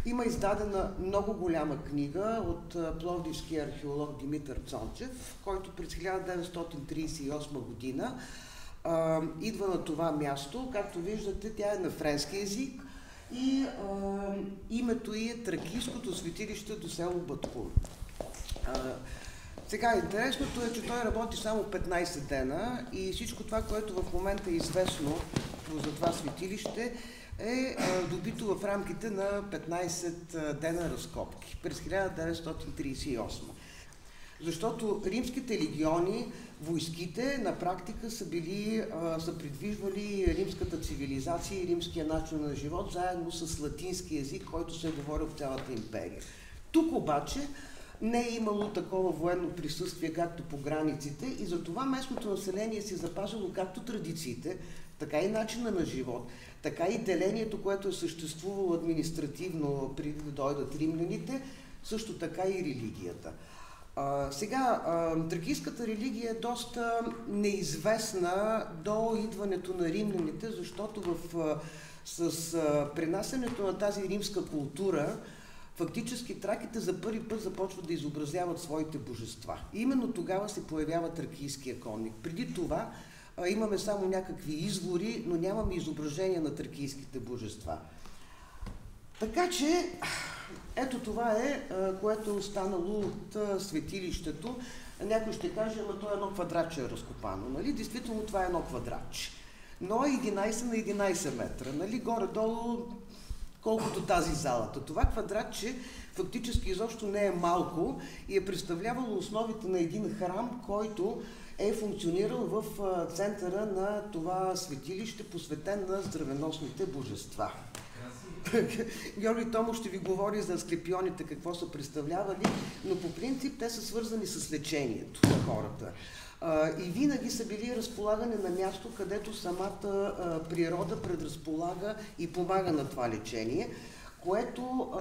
Има издадена много голяма книга от пловдивския археолог Димитър Цончев, който през 1938 година идва на това място. Както виждате, тя е на френски език и името ѝ е Тракийското светилище до село Баткун. Сега, интересното е, че той работи само 15 дена и всичко това, което в момента е известно за това светилище, е добито в рамките на 15 дена разкопки през 1938. Защото римските легиони, войските на практика са придвижвали римската цивилизация и римския начин на живот заедно с латински език, който се е говорил в цялата империя. Тук обаче не е имало такова военно присъствие, както по границите, и затова местното население си запажило както традициите, така и начина на живот, така и делението, което е съществувало административно преди да дойдат римляните, също така и религията. Тракийската религия е доста неизвестна до идването на римляните, защото с пренасенето на тази римска култура фактически траките за първи път започват да изобразяват своите божества. И именно тогава се появява тракийския конник. Преди това имаме само някакви извори, но нямаме изображение на тракийските божества. Така че, ето това е, което е останало от светилището. Някой ще каже, ама то е едно квадратче разкопано. Нали? Действително това е едно квадратче. Но е 11 на 11 метра. Нали? Горе-долу колкото тази залата. Това квадратче фактически изобщо не е малко и е представлявало основите на един храм, който е функционирал в центъра на това светилище, посветен на здравеносните божества. Георги Томов ще ви говори за асклепионите, какво са представлявали, но по принцип те са свързани с лечението на хората. И винаги са били разполагани на място, където самата природа предразполага и помага на това лечение, което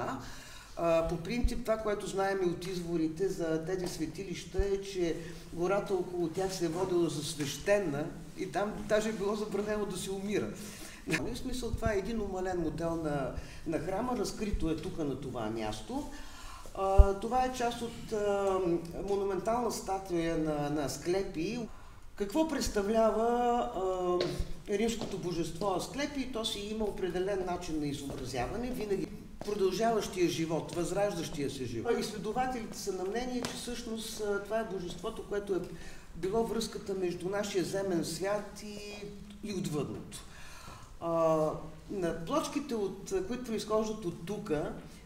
по принцип това, което знаем и от изворите за тези светилища е, че гората около тях се е водила за свещена и там даже е било забранено да се умира. В смисъл това е един умален модел на храма, разкрито е тук на това място. Това е част от монументална статуя на Асклепий. Какво представлява римското божество Асклепий? То си има определен начин на изобразяване, винаги продължаващия живот, възраждащия се живот. Изследователите са на мнение, че всъщност това е божеството, което е било връзката между нашия земен свят и отвъдното. На плочките, които произхождат от тук,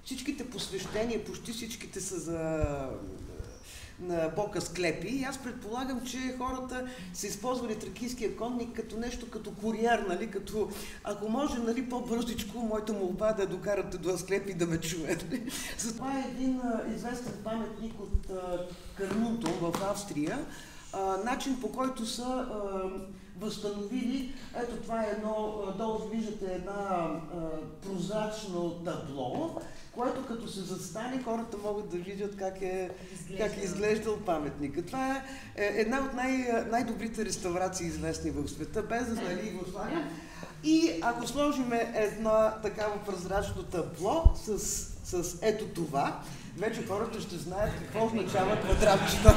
всичките посвещения, почти всичките са на бог Асклепий. И аз предполагам, че хората са използвали тракийския конник като нещо като куриер, нали? Като, ако може, нали, по-бързичко, моята молба да докарате до Асклепий да ме чуете. Това е един известен паметник от Карнунтум в Австрия. Начин, по който са възстановили, ето това е едно, долу виждате една прозрачно табло, което като се застане, хората могат да видят как е изглеждал паметника. Това е една от най-добрите реставрации, известни в света, без да нали го слагам. И ако сложим една такава прозрачно табло с ето това, вече хората ще знаят какво означава квадратчета.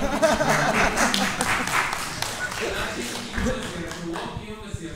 Имаме си